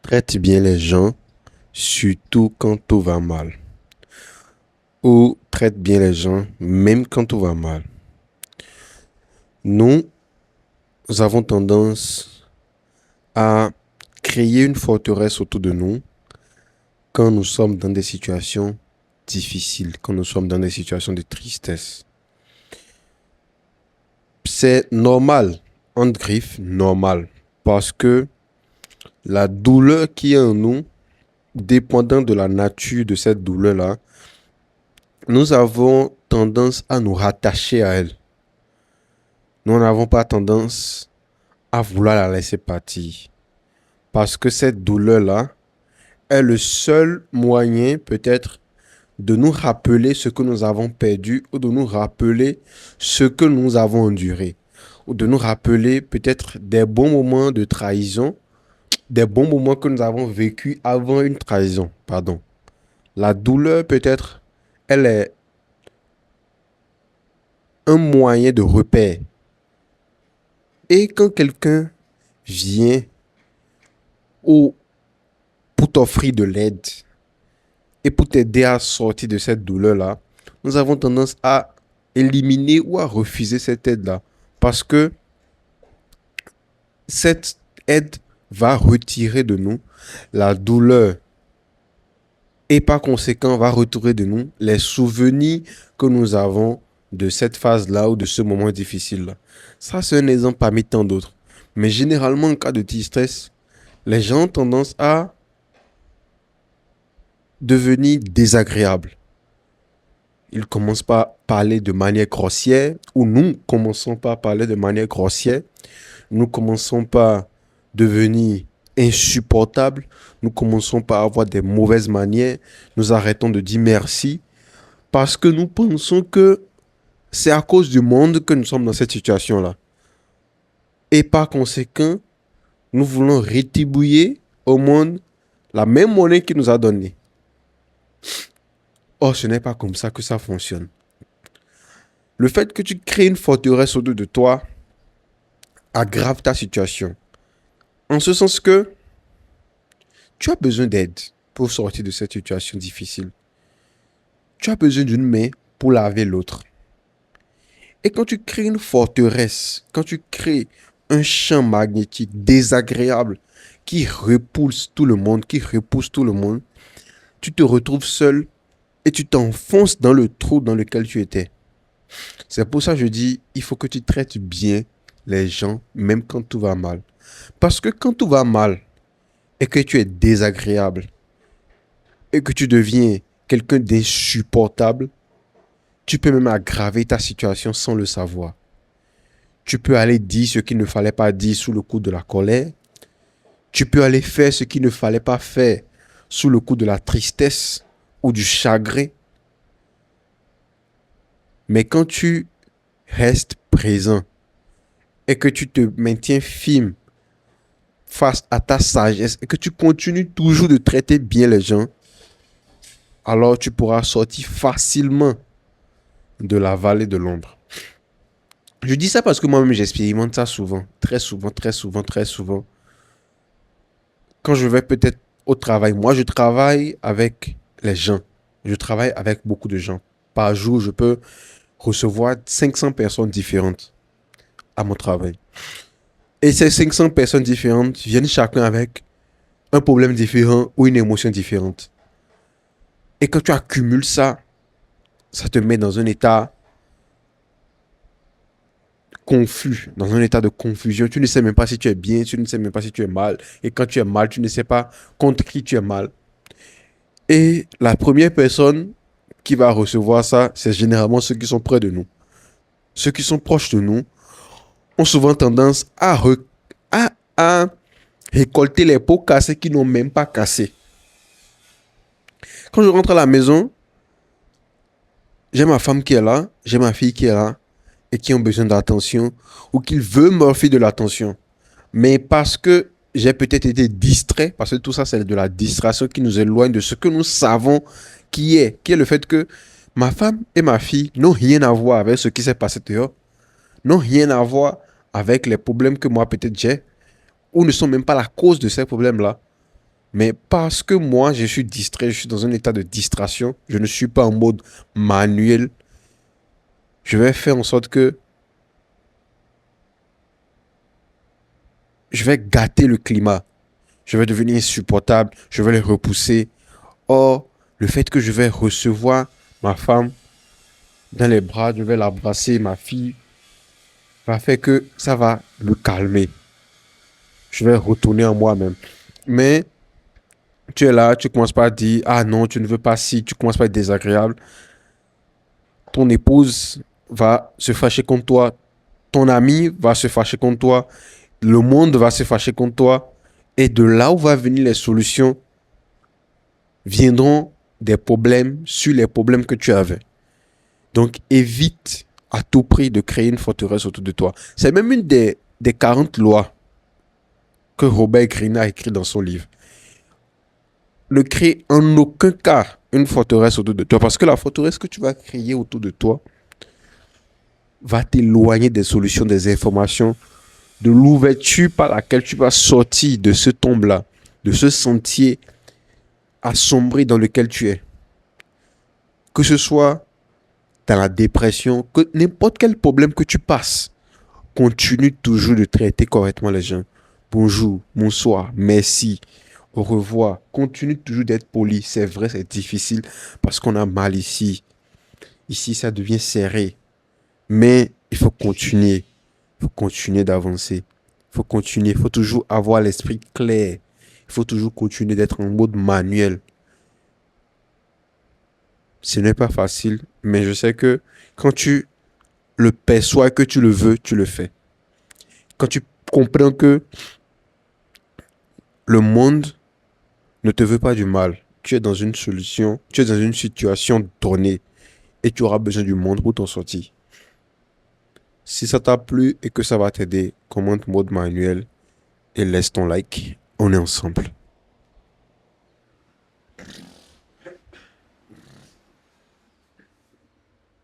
Traite bien les gens, surtout quand tout va mal. Ou traite bien les gens, même quand tout va mal. Nous avons tendance à créer une forteresse autour de nous quand nous sommes dans des situations difficiles, quand nous sommes dans des situations de tristesse. C'est normal, entre griffes, normal, parce que la douleur qui est en nous, dépendant de la nature de cette douleur-là, nous avons tendance à nous rattacher à elle. Nous n'avons pas tendance à vouloir la laisser partir. Parce que cette douleur-là est le seul moyen peut-être de nous rappeler ce que nous avons perdu ou de nous rappeler ce que nous avons enduré. Ou de nous rappeler peut-être des bons moments de trahison, des bons moments que nous avons vécus avant une trahison. Pardon. La douleur peut-être, elle est un moyen de repère. Et quand quelqu'un vient ou pour t'offrir de l'aide et pour t'aider à sortir de cette douleur-là, nous avons tendance à éliminer ou à refuser cette aide-là. Parce que cette aide va retirer de nous la douleur et par conséquent va retirer de nous les souvenirs que nous avons de cette phase-là ou de ce moment difficile-là. Ça, c'est un exemple parmi tant d'autres. Mais généralement, en cas de distress, les gens ont tendance à devenir désagréables. Ils commencent par parler de manière grossière, ou nous commençons par parler de manière grossière. Nous commençons par devenir insupportables. Nous commençons par avoir des mauvaises manières. Nous arrêtons de dire merci parce que nous pensons que c'est à cause du monde que nous sommes dans cette situation-là. Et par conséquent, nous voulons rétribuer au monde la même monnaie qu'il nous a donnée. Or, ce n'est pas comme ça que ça fonctionne. Le fait que tu crées une forteresse autour de toi aggrave ta situation. En ce sens que tu as besoin d'aide pour sortir de cette situation difficile. Tu as besoin d'une main pour laver l'autre. Et quand tu crées une forteresse, quand tu crées un champ magnétique désagréable qui repousse tout le monde, tu te retrouves seul et tu t'enfonces dans le trou dans lequel tu étais. C'est pour ça que je dis, il faut que tu traites bien les gens, même quand tout va mal. Parce que quand tout va mal et que tu es désagréable et que tu deviens quelqu'un d'insupportable, tu peux même aggraver ta situation sans le savoir. Tu peux aller dire ce qu'il ne fallait pas dire sous le coup de la colère. Tu peux aller faire ce qu'il ne fallait pas faire sous le coup de la tristesse ou du chagrin. Mais quand tu restes présent et que tu te maintiens firme face à ta sagesse et que tu continues toujours de traiter bien les gens, alors tu pourras sortir facilement de la vallée de l'ombre. Je dis ça parce que moi-même j'expérimente ça souvent, très souvent, très souvent, très souvent. Quand je vais peut-être au travail, moi je travaille avec les gens. Je travaille avec beaucoup de gens. Par jour, je peux recevoir 500 personnes différentes à mon travail. Et ces 500 personnes différentes viennent chacun avec un problème différent ou une émotion différente. Et quand tu accumules ça, ça te met dans un état confus, dans un état de confusion. Tu ne sais même pas si tu es bien, tu ne sais même pas si tu es mal. Et quand tu es mal, tu ne sais pas contre qui tu es mal. Et la première personne qui va recevoir ça, c'est généralement ceux qui sont près de nous. Ceux qui sont proches de nous ont souvent tendance à récolter les pots cassés qui n'ont même pas cassé. Quand je rentre à la maison, j'ai ma femme qui est là, j'ai ma fille qui est là et qui ont besoin d'attention ou qui veut m'offrir de l'attention. Mais parce que j'ai peut-être été distrait, parce que tout ça c'est de la distraction qui nous éloigne de ce que nous savons qui est le fait que ma femme et ma fille n'ont rien à voir avec ce qui s'est passé dehors, n'ont rien à voir avec les problèmes que moi peut-être j'ai, ou ne sont même pas la cause de ces problèmes-là. Mais parce que moi, je suis distrait, je suis dans un état de distraction, je ne suis pas en mode manuel, je vais faire en sorte que je vais gâter le climat. Je vais devenir insupportable, je vais les repousser. Or, le fait que je vais recevoir ma femme dans les bras, je vais l'embrasser, ma fille, va faire que ça va me calmer. Je vais retourner en moi-même. Mais tu es là, tu commences pas à dire, ah non, tu ne veux pas si, tu commences pas à être désagréable. Ton épouse va se fâcher contre toi, ton ami va se fâcher contre toi, le monde va se fâcher contre toi. Et de là où vont venir les solutions, viendront des problèmes sur les problèmes que tu avais. Donc évite à tout prix de créer une forteresse autour de toi. C'est même une des 40 lois que Robert Greene a écrit dans son livre. Ne crée en aucun cas une forteresse autour de toi, parce que la forteresse que tu vas créer autour de toi va t'éloigner des solutions, des informations, de l'ouverture par laquelle tu vas sortir de ce tombe-là, de ce sentier assombri dans lequel tu es. Que ce soit dans la dépression, que n'importe quel problème que tu passes, continue toujours de traiter correctement les gens. Bonjour, bonsoir, merci, au revoir. Continue toujours d'être poli. C'est vrai, c'est difficile parce qu'on a mal ici. Ici, ça devient serré. Mais il faut continuer. Il faut continuer d'avancer. Il faut continuer. Il faut toujours avoir l'esprit clair. Il faut toujours continuer d'être en mode manuel. Ce n'est pas facile, mais je sais que quand tu le perçois et que tu le veux, tu le fais. Quand tu comprends que le monde ne te veut pas du mal, tu es dans une solution, tu es dans une situation donnée et tu auras besoin du monde pour t'en sortir. Si ça t'a plu et que ça va t'aider, commente mode manuel et laisse ton like. On est ensemble.